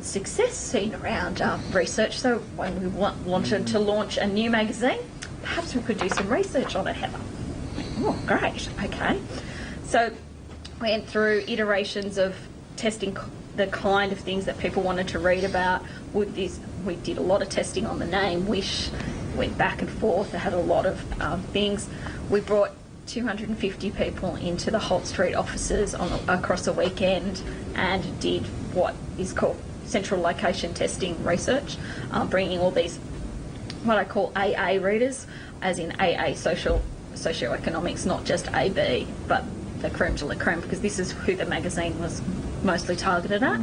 success seen around research. So when we wanted to launch a new magazine, perhaps we could do some research on it, Heather. Oh, great. Okay. So we went through iterations of testing the kind of things that people wanted to read about. We did a lot of testing on the name Wish, went back and forth. They had a lot of things. We brought 250 people into the Holt Street offices across a weekend and did what is called central location testing research, bringing all these, what I call AA readers, as in AA socioeconomics, not just AB, but the creme de la creme, because this is who the magazine was mostly targeted at,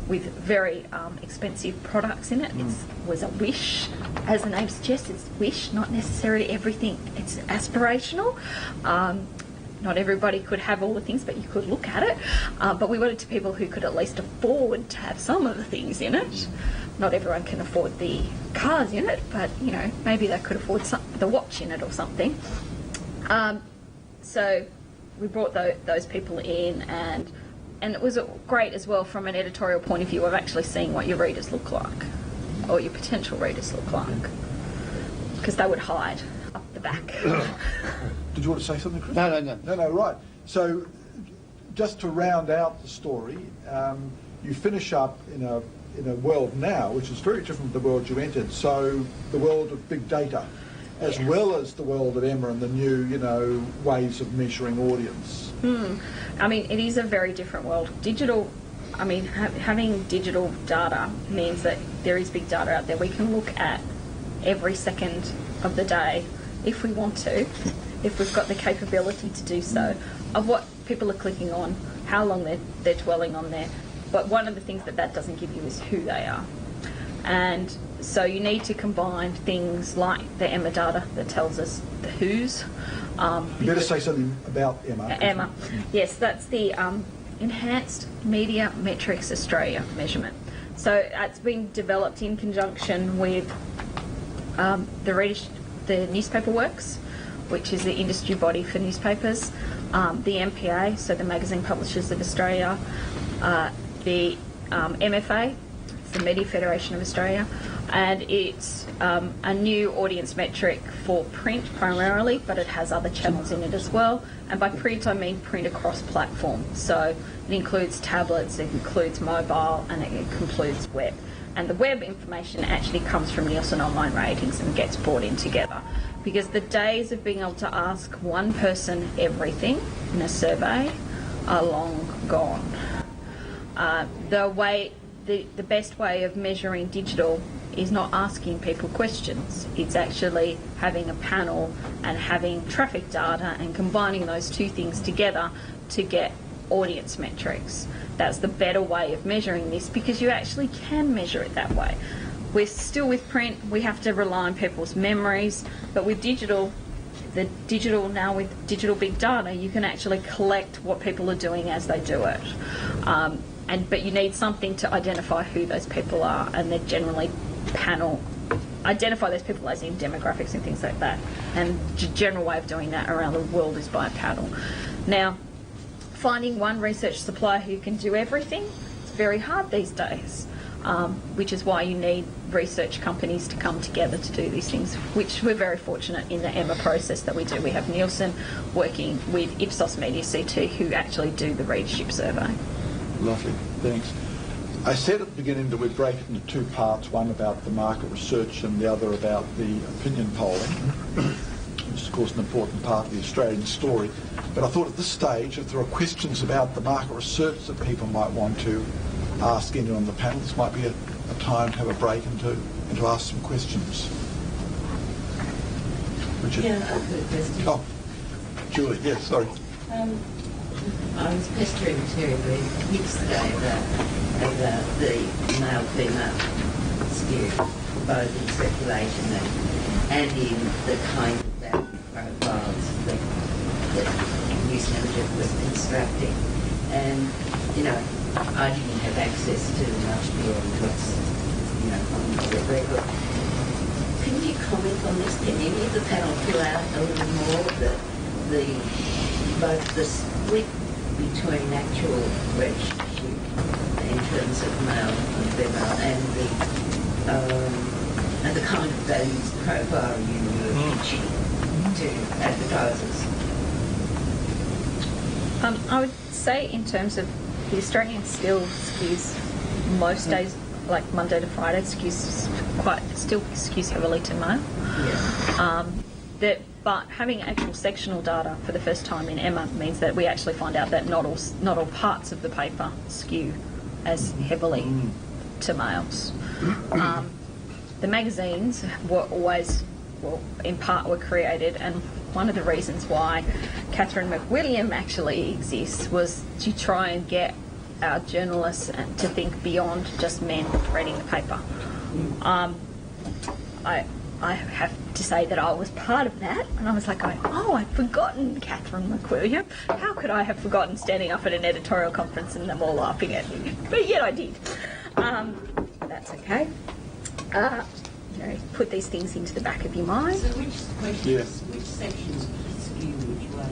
with very expensive products in it. It was a wish, as the name suggests. It's wish, not necessarily everything. It's aspirational. Not everybody could have all the things, but you could look at it. But we wanted to people who could at least afford to have some of the things in it. Not everyone can afford the cars in it, but you know, maybe they could afford the watch in it or something. So we brought those people in, and it was great as well from an editorial point of view of actually seeing what your readers look like, or your potential readers look like, because they would hide up the back. Did you want to say something, Chris? No, right. So just to round out the story, you finish up in a world now which is very different from the world you entered. So the world of big data, as well as the world of Emma and the new, ways of measuring audience. I mean, it is a very different world. Digital, I mean, having digital data means that there is big data out there. We can look at every second of the day if we want to, if we've got the capability to do so, of what people are clicking on, how long they're dwelling on there. But one of the things that doesn't give you is who they are. And so you need to combine things like the Emma data that tells us the who's. You better say something about Emma. Emma, yes, that's the Enhanced Media Metrics Australia measurement. So it's been developed in conjunction with the Newspaper Works, which is the industry body for newspapers, the MPA, so the Magazine Publishers of Australia, the MFA, it's the Media Federation of Australia, and it's a new audience metric for print primarily, but it has other channels in it as well. And by print, I mean print across platform. So it includes tablets, it includes mobile, and it includes web. And the web information actually comes from Nielsen Online Ratings and gets brought in together. Because the days of being able to ask one person everything in a survey are long gone. The best way of measuring digital is not asking people questions. It's actually having a panel and having traffic data and combining those two things together to get audience metrics. That's the better way of measuring this, because you actually can measure it that way. We're still with print, we have to rely on people's memories, but with digital, now with digital big data, you can actually collect what people are doing as they do it. But you need something to identify who those people are, and they're generally identify those people as in demographics and things like that. And the general way of doing that around the world is by a panel. Now, finding one research supplier who can do everything, it's very hard these days, which is why you need research companies to come together to do these things, which we're very fortunate in the Emma process that we do. We have Nielsen working with Ipsos Media CT, who actually do the readership survey. Lovely, thanks. I said at the beginning that we'd break it into two parts, one about the market research and the other about the opinion polling, which is of course an important part of the Australian story. But I thought at this stage, if there are questions about the market research that people might want to ask anyone on the panel, this might be a time to have a break and to ask some questions. Richard? Yeah, I've got a question. Oh, Julie, yes, sorry. I was pestering Terry yesterday about the male-female skew, both in circulation and in the kind of value profiles that News Manager was constructing. And, I didn't have access to much beyond what's, on the record. Can you comment on this? Can any of the panel fill out a little more both the split between actual registered in terms of male and female, and the kind of values profile you were pitching to advertisers? I would say in terms of the Australian still skews most days, like Monday to Friday, still skews heavily to male. Yeah. But having actual sectional data for the first time in Emma means that we actually find out that not all parts of the paper skew as heavily to males. The magazines were always, in part were created, and one of the reasons why Catherine McWilliam actually exists was to try and get our journalists to think beyond just men reading the paper. I have to say that I was part of that, and I was like going, oh, I'd forgotten Catherine McWilliam. How could I have forgotten standing up at an editorial conference and them all laughing at me? But yet I did. That's okay. Put these things into the back of your mind. So which sections skew which way?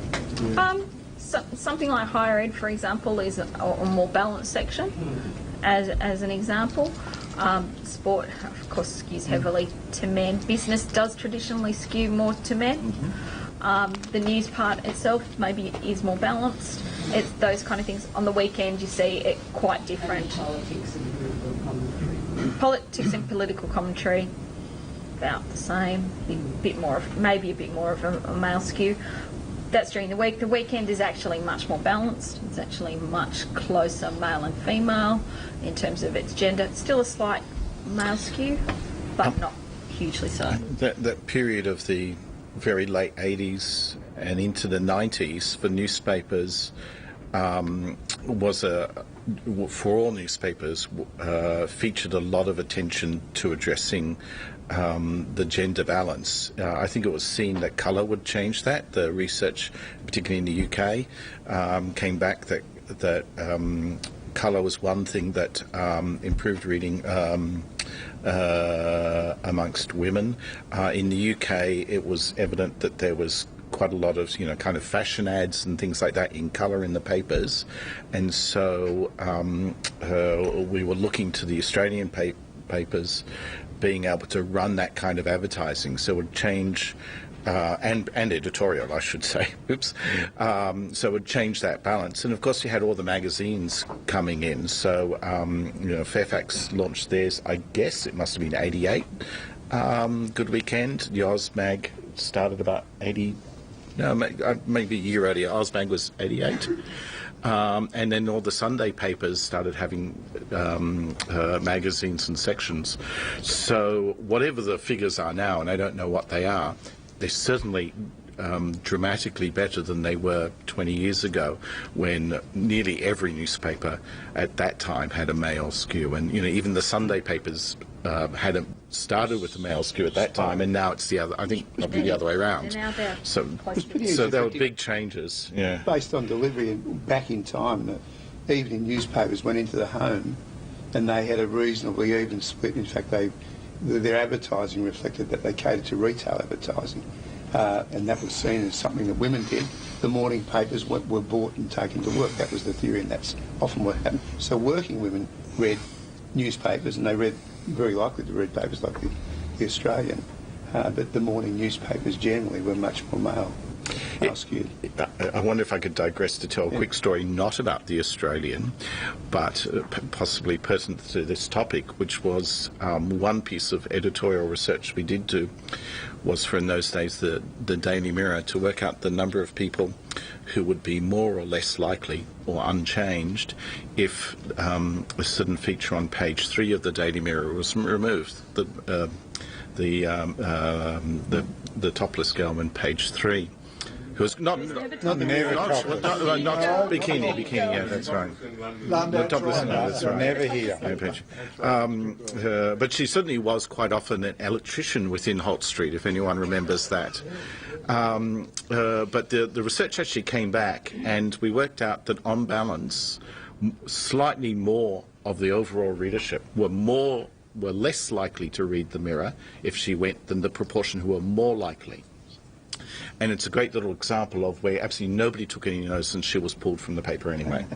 Something like higher ed, for example, is a more balanced section, as an example. Sport, of course, skews heavily to men. Business does traditionally skew more to men. The news part itself maybe is more balanced. It's those kind of things. On the weekend, you see it quite different. Politics and political commentary. Politics and political commentary, about the same. Maybe a bit more of a male skew. That's during the week. The weekend is actually much more balanced. It's actually much closer male and female in terms of its gender. It's still a slight male skew, but not hugely so. That period of the very late 80s and into the 90s for newspapers was for all newspapers, featured a lot of attention to addressing the gender balance. I think it was seen that colour would change that. The research, particularly in the UK, came back that colour was one thing that improved reading amongst women. In the UK, it was evident that there was quite a lot of, kind of fashion ads and things like that in colour in the papers. And so we were looking to the Australian papers being able to run that kind of advertising. So it would change, and editorial, I should say. Oops. So it would change that balance. And of course, you had all the magazines coming in. So, Fairfax launched theirs, I guess it must have been 88. Good Weekend. The Ozmag started about 80. No, maybe a year earlier. Ozmag was 88. And then all the Sunday papers started having magazines and sections. So whatever the figures are now, and I don't know what they are, they're certainly dramatically better than they were 20 years ago, when nearly every newspaper at that time had a male skew. And, even the Sunday papers started with the male skew at that time, and now it's the other. I think probably the other way around. So there were big changes. Yeah. Based on delivery back in time, the evening newspapers went into the home, and they had a reasonably even split. In fact, their advertising reflected that they catered to retail advertising, and that was seen as something that women did. The morning papers were bought and taken to work. That was the theory, and that's often what happened. So working women read newspapers, and they read very likely to read papers like the Australian, but the morning newspapers generally were much more male skewed. I wonder if I could digress to tell a quick story, not about the Australian, but possibly pertinent to this topic, which was one piece of editorial research we did do was for, in those days, the Daily Mirror, to work out the number of people who would be more or less likely or unchanged if a certain feature on page 3 of the Daily Mirror was removed. The topless girl on page 3. Who was not bikini, yeah, that's right. London, Topless, no, that's right. Never here. But she certainly was quite often an electrician within Holt Street, if anyone remembers that. But the research actually came back, and we worked out that on balance, slightly more of the overall readership were less likely to read the Mirror if she went than the proportion who were more likely. And it's a great little example of where absolutely nobody took any notice and she was pulled from the paper anyway.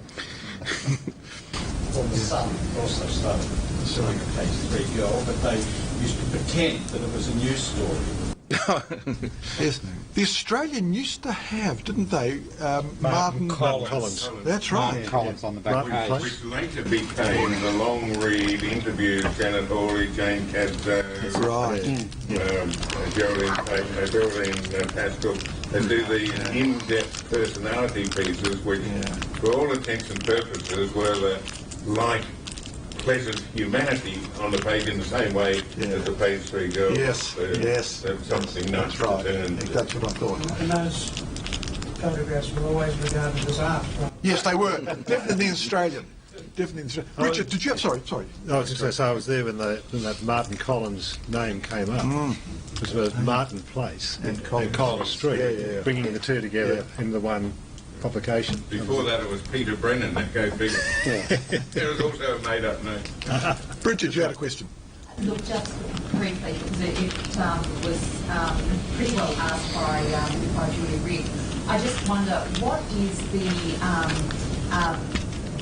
Well, the Sun also started suing a page 3 girl, but they used to pretend that it was a news story. Yes, the Australian used to have, didn't they, Martin Collins. That's right. Martin Collins on the back page. Which later became the long-read interviews, Janet Hawley, Jane Cadzo, Right. Geraldine Pascal. They do the in-depth personality pieces, which, for all intents and purposes, were the light, pleasant humanity on the page in the same way as the page 3 girl. Yes, yes. That's something not That's right. returned. That's what I thought. And those photographs were always regarded as art. Yes, they were. Definitely Australian. Definitely Australian. Richard, did you have... Sorry. I was just going to say, I was there when that Martin Collins name came up. It was Martin Place and Collins Street, bringing the two together in the one publication. Before that, it was Peter Brennan that go bigger. There was also a made-up name. Bridget, you had a question. Look, just briefly, because it was pretty well asked by Julia Rigg. I just wonder, what is the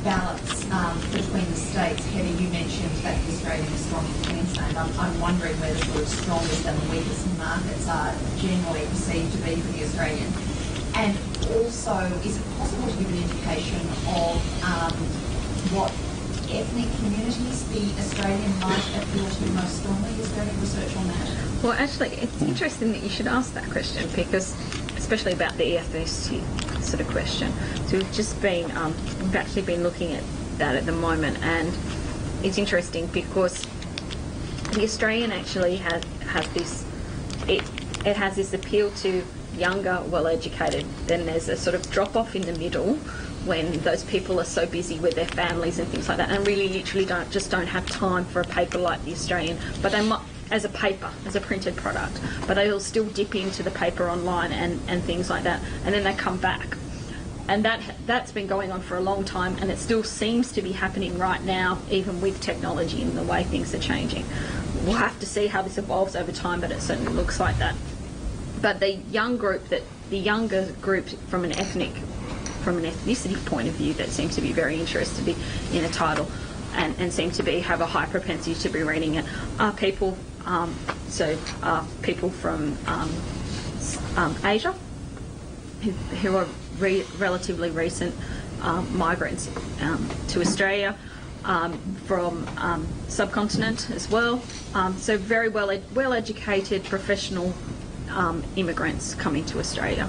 balance between the states? Heather, you mentioned that the Australian is strong in Queensland. I'm wondering where the sort of strongest and the weakest markets are generally perceived to be for the Australian. And also, is it possible to give an indication of what ethnic communities the Australian might appeal to most strongly? Is there any research on that? Well, actually, it's interesting that you should ask that question, because, especially about the ethnicity sort of question. So we've actually been looking at that at the moment, and it's interesting because the Australian actually has this, it has this appeal to younger, well-educated. Then there's a sort of drop-off in the middle when those people are so busy with their families and things like that, and really literally don't have time for a paper like the Australian. But they might, as a paper, as a printed product, but they'll still dip into the paper online and things like that, and then they come back. And that's been going on for a long time, and it still seems to be happening right now, even with technology and the way things are changing. We'll have to see how this evolves over time, but it certainly looks like that. But the younger group from an ethnicity point of view, that seems to be very interested in a title and seem to have a high propensity to be reading it, are people people from Asia who are relatively recent migrants to Australia, from subcontinent as well. So very well educated professional immigrants coming to Australia.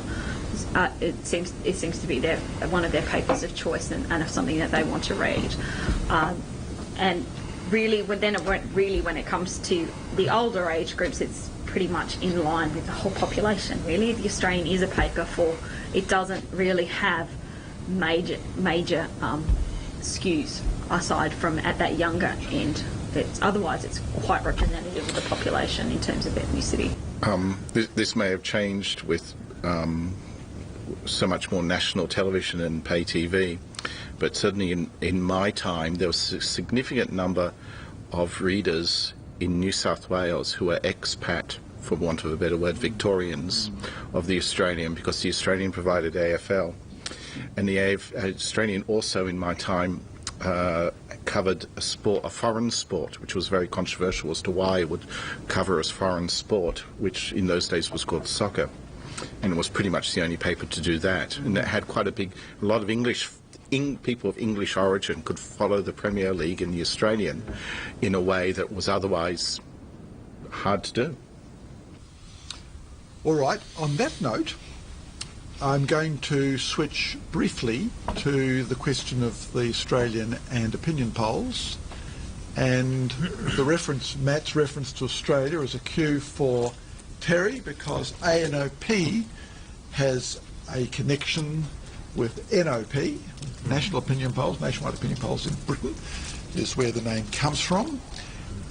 It seems to be one of their papers of choice and something that they want to read. And really, when it comes to the older age groups, it's pretty much in line with the whole population. Really, the Australian is a paper for. It doesn't really have major skews aside from at that younger end. Otherwise, it's quite representative of the population in terms of ethnicity. This may have changed with so much more national television and pay TV, but certainly in my time there was a significant number of readers in New South Wales who were expat, for want of a better word, Victorians of the Australian, because the Australian provided AFL, and the Australian also in my time covered a foreign sport, which was very controversial as to why it would cover a foreign sport, which in those days was called soccer, and it was pretty much the only paper to do that. And it had quite a lot of people of English origin could follow the Premier League in the Australian in a way that was otherwise hard to do. All right, on that note, I'm going to switch briefly to the question of the Australian and opinion polls, and Matt's reference to Australia is a cue for Terry, because ANOP has a connection with NOP, National Opinion Polls, Nationwide Opinion Polls in Britain, is where the name comes from,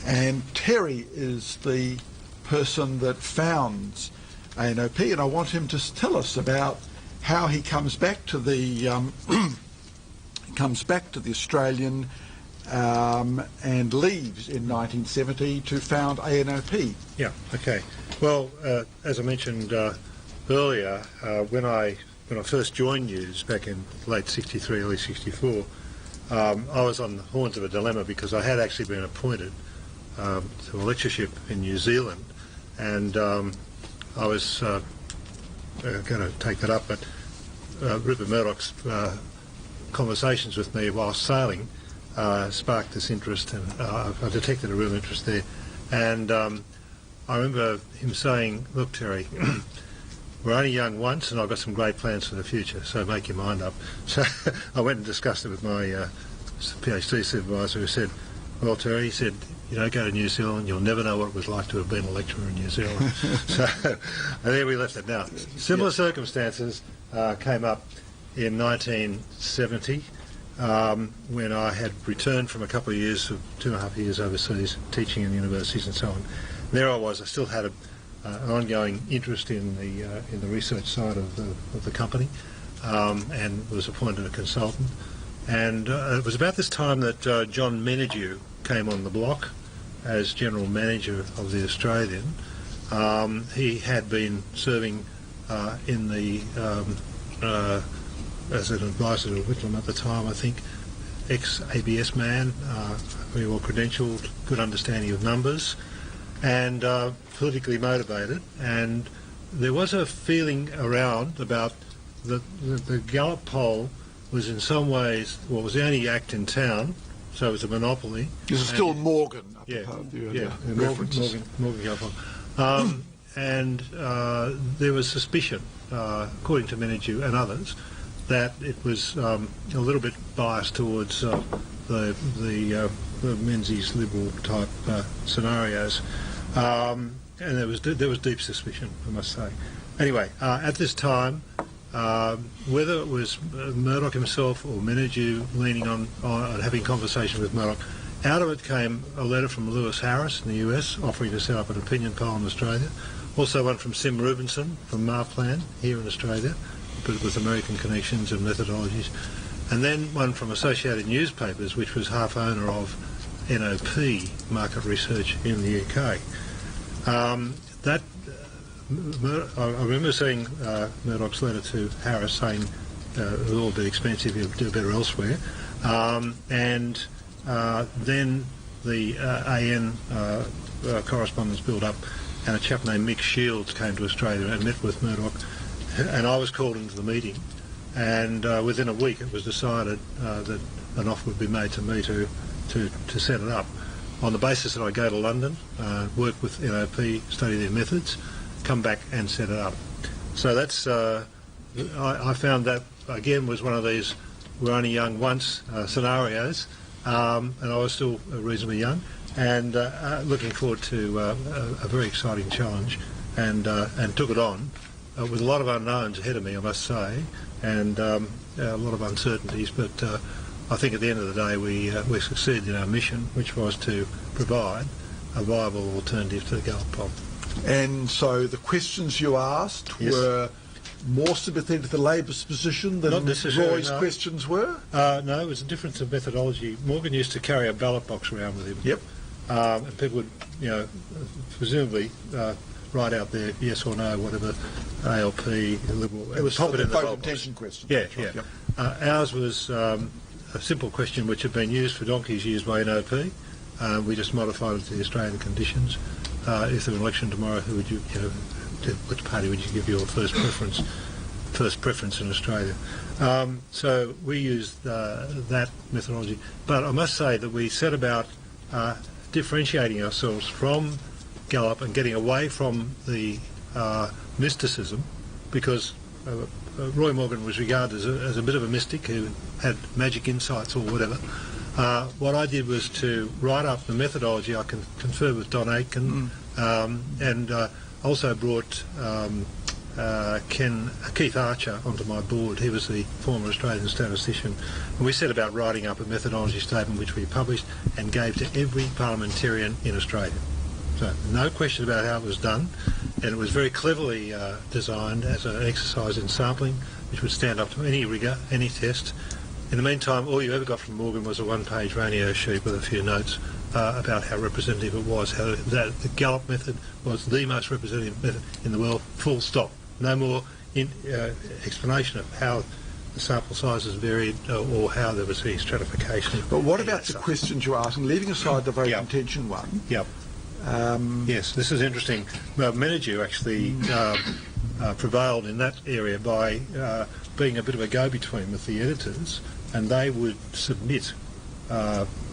and Terry is the person that founds ANOP, and I want him to tell us about how he comes back to the Australian and leaves in 1970 to found ANOP. Yeah. Okay. Well, as I mentioned earlier, when I first joined News back in late '63, early '64, I was on the horns of a dilemma because I had actually been appointed to a lectureship in New Zealand, and I was going to take that up, but Rupert Murdoch's conversations with me while sailing sparked this interest, and I detected a real interest there. And I remember him saying, "Look, Terry, we're only young once, and I've got some great plans for the future, so make your mind up." So I went and discussed it with my PhD supervisor, who said, "Well, Terry," he said, "you don't go to New Zealand, you'll never know what it was like to have been a lecturer in New Zealand." So and there we left it. Now, similar circumstances came up in 1970 when I had returned from a couple of years, 2.5 years overseas, teaching in universities and so on. There I was. I still had an ongoing interest in the research side of the company, and was appointed a consultant. And it was about this time that John Menadue came on the block as general manager of the Australian. He had been serving in the as an advisor to Whitlam at the time, I think, ex-ABS man, very well credentialed, good understanding of numbers, and politically motivated. And there was a feeling around about the Gallup poll was in some ways, well, was the only act in town, so it was a monopoly. This is still Morgan. Morgan Gallup. And there was suspicion, according to Menadue and others, that it was a little bit biased towards the Menzies Liberal type scenarios, and there was deep suspicion, I must say. Anyway, at this time, whether it was Murdoch himself or Menadue leaning on having conversation with Murdoch, out of it came a letter from Lewis Harris in the US offering to set up an opinion poll in Australia. Also one from Sim Rubinson from Marplan here in Australia, but with American connections and methodologies. And then one from Associated Newspapers, which was half owner of NOP Market Research in the UK. I remember seeing Murdoch's letter to Harris saying it was all a bit expensive, you'd do better elsewhere. Then the AN correspondence built up, and a chap named Mick Shields came to Australia and met with Murdoch, and I was called into the meeting, and within a week it was decided that an offer would be made to me to set it up, on the basis that I go to London, work with NOP, study their methods, come back and set it up. So that's, I found that again was one of these we're only young once scenarios, and I was still reasonably young, and looking forward to a very exciting challenge, and took it on with a lot of unknowns ahead of me, I must say, and a lot of uncertainties, but I think at the end of the day we succeeded in our mission, which was to provide a viable alternative to the Gallup poll. And so the questions you asked were more sympathetic to the Labor's position than Roy's questions were? No, it was a difference of methodology. Morgan used to carry a ballot box around with him. Yep. And people would, presumably write out their yes or no, whatever, ALP, Liberal. It was pop it in the vote ballot intention box. question. Yeah, right, yeah. Yep. Ours was a simple question which had been used for donkey's years by NOP. We just modified it to the Australian conditions. If there was an election tomorrow, who would you, which party would you give your first preference in Australia? So we used that methodology. But I must say that we set about differentiating ourselves from Gallup and getting away from the mysticism, because Roy Morgan was regarded as a bit of a mystic who had magic insights or whatever. What I did was to write up the methodology. I conferred with Don Aitken, and also brought Keith Archer onto my board. He was the former Australian statistician, and we set about writing up a methodology statement which we published and gave to every parliamentarian in Australia. So no question about how it was done, and it was very cleverly designed as an exercise in sampling which would stand up to any rigour, any test. In the meantime, all you ever got from Morgan was a one-page Ranio sheet with a few notes about how representative it was, how that the Gallup method was the most representative method in the world, full stop. No more explanation of how the sample sizes varied or how there was the stratification. But what about the questions you're asking, leaving aside the very contention one? Yep. Yes, this is interesting. Well, Menagew actually prevailed in that area by being a bit of a go-between with the editors, and they would submit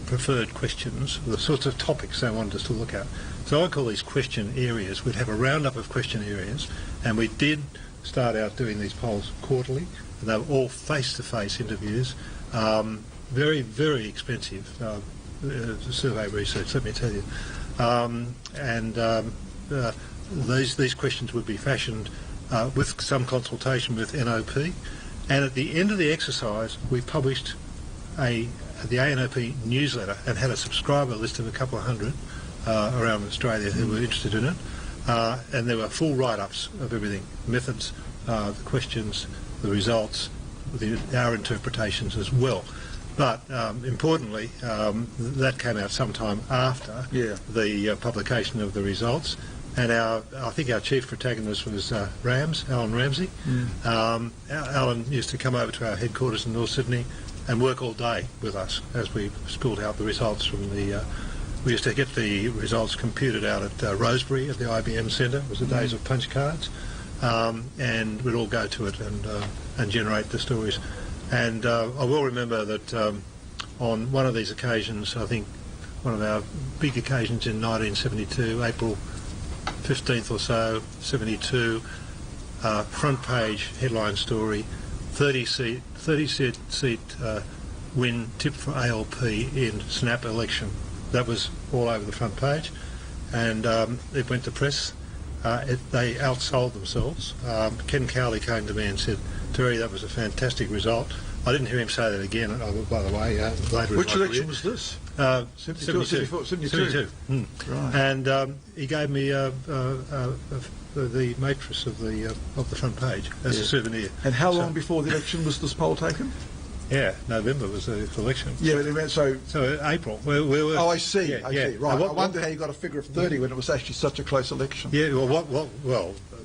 preferred questions, the sorts of topics they wanted us to look at. So I call these question areas. We'd have a roundup of question areas, and we did start out doing these polls quarterly, and they were all face-to-face interviews. Very, very expensive survey research, let me tell you. These questions would be fashioned with some consultation with NOP, and at the end of the exercise we published the ANOP newsletter and had a subscriber list of a couple of hundred around Australia who were interested in it, and there were full write-ups of everything, methods, the questions, the results, our interpretations as well. But importantly, that came out sometime after the publication of the results, and I think our chief protagonist was Alan Ramsey. Alan used to come over to our headquarters in North Sydney and work all day with us as we spilled out the results from the... we used to get the results computed out at Rosebery at the IBM Centre. It was the days of punch cards, and we'd all go to it and generate the stories. And I will remember that on one of these occasions, I think one of our big occasions in 1972, April 15th or so, 72, front page headline story, 30 seat win tip for ALP in snap election. That was all over the front page, and it went to press. They outsold themselves. Ken Cowley came to me and said, "Terry, that was a fantastic result." I didn't hear him say that again, by the way, later. Which election was this? 72. 72. Right. And he gave me the matrix of the front page as a souvenir. And how long before the election was this poll taken? Yeah, November was the election. Yeah, but it went so April. Oh, I see. I see. Right. Now, I wonder how you got a figure of 30 when it was actually such a close election. Yeah. Well,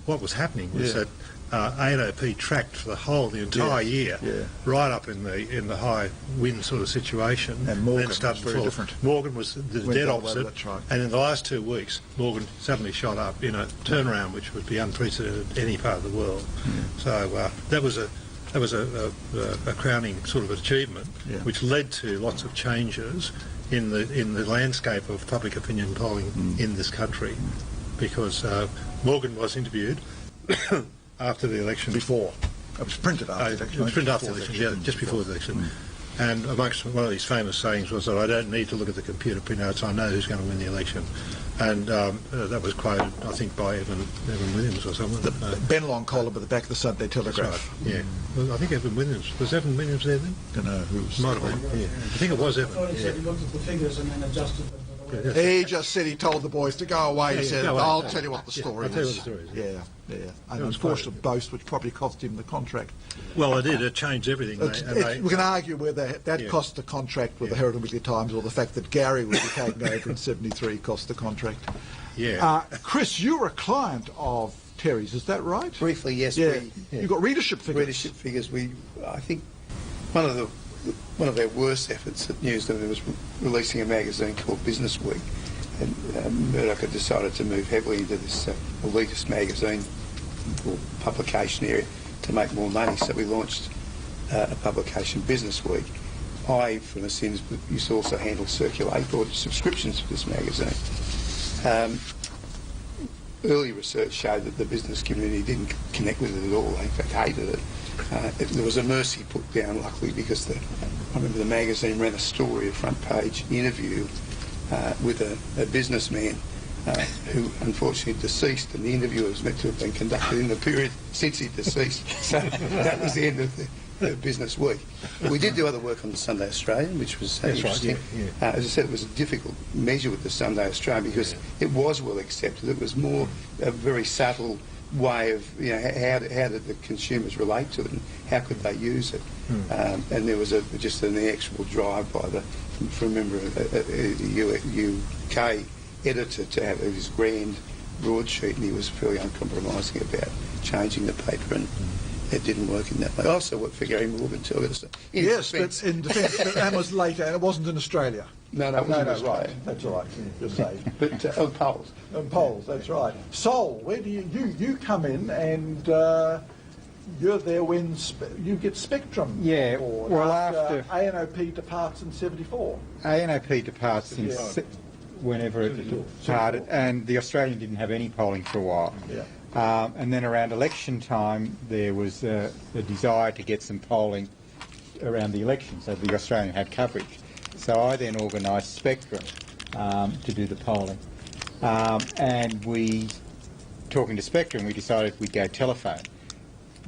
what was happening was that ANOP tracked for the entire year, right up in the high wind sort of situation, and Morgan then started was very different. Morgan was the dead opposite, that's right. And in the last 2 weeks, Morgan suddenly shot up in a turnaround which would be unprecedented in any part of the world. So that was a crowning sort of achievement, which led to lots of changes in the landscape of public opinion polling in this country, because Morgan was interviewed after the election. Before. It was printed after the election. It was printed after the election, just before the election. And amongst one of these famous sayings was that I don't need to look at the computer printouts, I know who's going to win the election. And that was quoted, I think, by Evan Williams or someone. The Ben Long column at the back of the Sunday Telegraph. Right. Yeah. Well, I think Evan Williams. Was Evan Williams there then? Don't know who was. Might have been. Yeah. I think it was Evan. I thought he said he looked at the figures and then adjusted them. He just said he told the boys to go away. He said, "I'll tell you what the story I'll tell you is." what the story is. Yeah. An unfortunate boast which probably cost him the contract. Well, it did. It changed everything. We can argue whether that cost the contract with the Herald and Weekly Times, or the fact that Gary was taken over in '73 cost the contract. Yeah. Chris, you were a client of Terry's, is that right? Briefly, yes. Yeah. You got readership figures. Readership figures. I think one of their worst efforts at Newsland was releasing a magazine called Business Week, and Murdoch had decided to move heavily into this elitist magazine or publication area to make more money. So we launched a publication, Business Week. I, from the Sins, used to also handle or subscriptions for this magazine. Early research showed that the business community didn't connect with it at all. They in fact hated it. There was a mercy put down, luckily, because I remember the magazine ran a story, a front page interview with a businessman who unfortunately deceased, and the interview was meant to have been conducted in the period since he deceased. So that was the end of the Business Week. We did do other work on the Sunday Australian, which was interesting. Right, yeah. As I said, it was a difficult measure with the Sunday Australian because it was well accepted. It was more a very subtle way of, how did the consumers relate to it and how could they use it. And there was just an inexorable drive by from a member of a UK editor to have this grand broadsheet, and he was fairly uncompromising about changing the paper. And it didn't work in that way. I also worked for Gary Morgan too. Yes, but in defence, but that was later, and it wasn't in Australia. No, it wasn't in Australia. Right. That's all right. Just say. But on polls. On polls, that's right. Sol, where do you come in, and you're there when you get Spectrum? Yeah. Well, after ANOP departs in '74. ANOP departs in whenever it departed, and the Australian didn't have any polling for a while. Yeah. And then around election time, there was a desire to get some polling around the election, so the Australian had coverage. So I then organised Spectrum to do the polling. And we, talking to Spectrum, we decided we'd go telephone.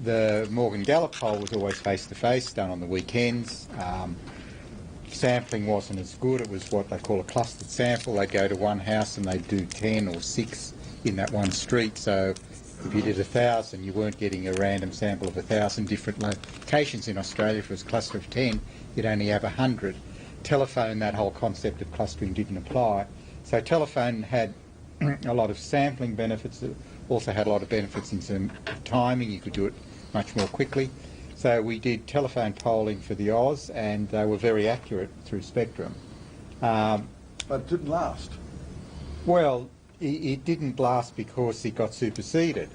The Morgan Gallup poll was always face-to-face, done on the weekends. Sampling wasn't as good. It was what they call a clustered sample. They'd go to one house and they'd do 10 or 6 in that one street. So if you did 1,000, you weren't getting a random sample of 1,000 different locations in Australia. If it was a cluster of 10, you'd only have 100. Telephone, that whole concept of clustering didn't apply. So telephone had a lot of sampling benefits. It also had a lot of benefits in some timing. You could do it much more quickly. So we did telephone polling for the Oz, and they were very accurate through Spectrum. But it didn't last. Well, it didn't last because it got superseded.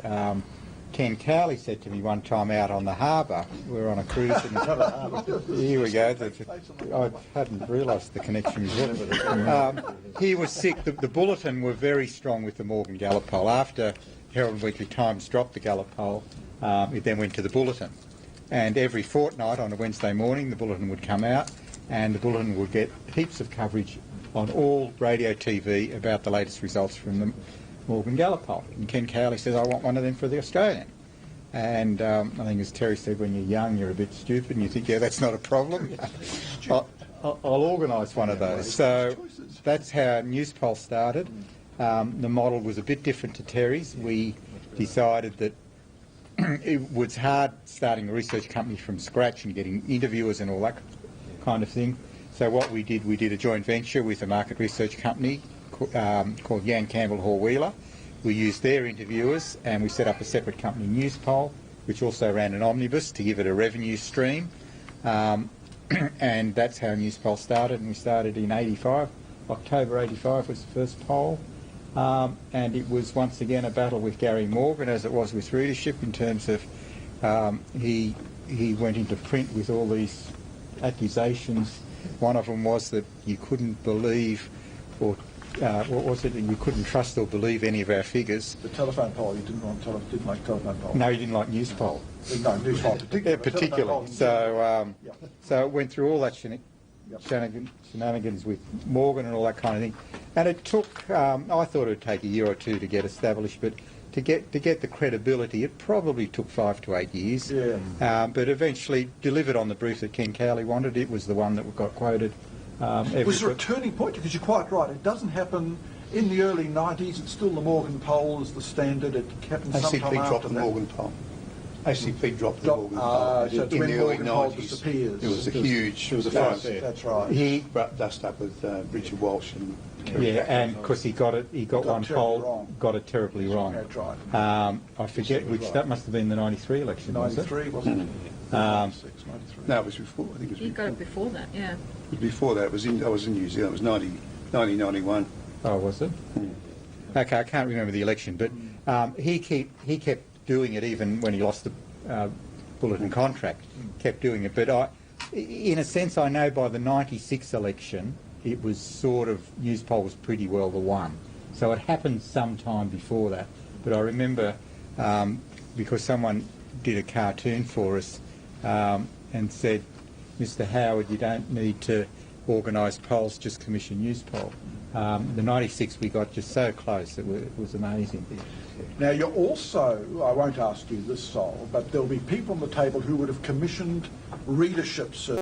Ken Cowley said to me one time out on the harbour, we were on a cruise, and here we go, I hadn't realised the connection was there. He was sick. The Bulletin were very strong with the Morgan Gallup poll. After Herald and Weekly Times dropped the Gallup poll, it then went to the Bulletin. And every fortnight on a Wednesday morning, the Bulletin would come out, and the Bulletin would get heaps of coverage on all radio TV about the latest results from the Morgan Gallup poll. And Ken Cowley says, I want one of them for the Australian. And I think, as Terry said, when you're young, you're a bit stupid, and you think, yeah, that's not a problem. I'll organise one of those. So that's how Newspoll started. The model was a bit different to Terry's. We decided that it was hard starting a research company from scratch and getting interviewers and all that kind of thing. So what we did a joint venture with a market research company called Yan Campbell Hall Wheeler. We used their interviewers, and we set up a separate company, Newspoll, which also ran an omnibus to give it a revenue stream. And that's how Newspoll started, and we started in '85. October '85 was the first poll. And it was once again a battle with Gary Morgan, as it was with readership, in terms of he went into print with all these accusations. One of them was that you couldn't believe, or what was it? You couldn't trust or believe any of our figures. The telephone poll, you didn't like telephone poll. No, you didn't like Newspoll. No, Newspoll particularly. So it went through all that shenanigans with Morgan and all that kind of thing. And it took, I thought it would take a year or two to get established, but to get the credibility, it probably took 5 to 8 years. Yeah. But eventually delivered on the brief that Ken Cowley wanted. It was the one that got quoted. Was there a turning point? Because you're quite right, it doesn't happen in the early 90s. It's still the Morgan poll as the standard. It happened sometime ACP after dropped the that. Morgan poll. ACP dropped the Morgan poll. So in the early 90s. It was a huge... It was a fuss. That's right. He dust up with Richard Walsh and... Yeah, and because he got one poll, wrong. got it terribly wrong. That's right. I forget which, right. That must have been the '93 election, 93, wasn't it? 96, 93. No, it was before. I think it was. You got it before that, yeah. It was before that. I was in New Zealand. It was 1991. Oh, was it? Okay, I can't remember the election, but he kept doing it even when he lost the Bulletin contract. Kept doing it, but in a sense, I know by the '96 election, it was sort of, Newspoll was pretty well the one. So it happened sometime before that. But I remember, because someone did a cartoon for us and said, Mr. Howard, you don't need to organise polls, just commission Newspoll. The '96 we got just so close, it was amazing. Now you're also, I won't ask you this, Sol, but there'll be people on the table who would have commissioned readership surveys.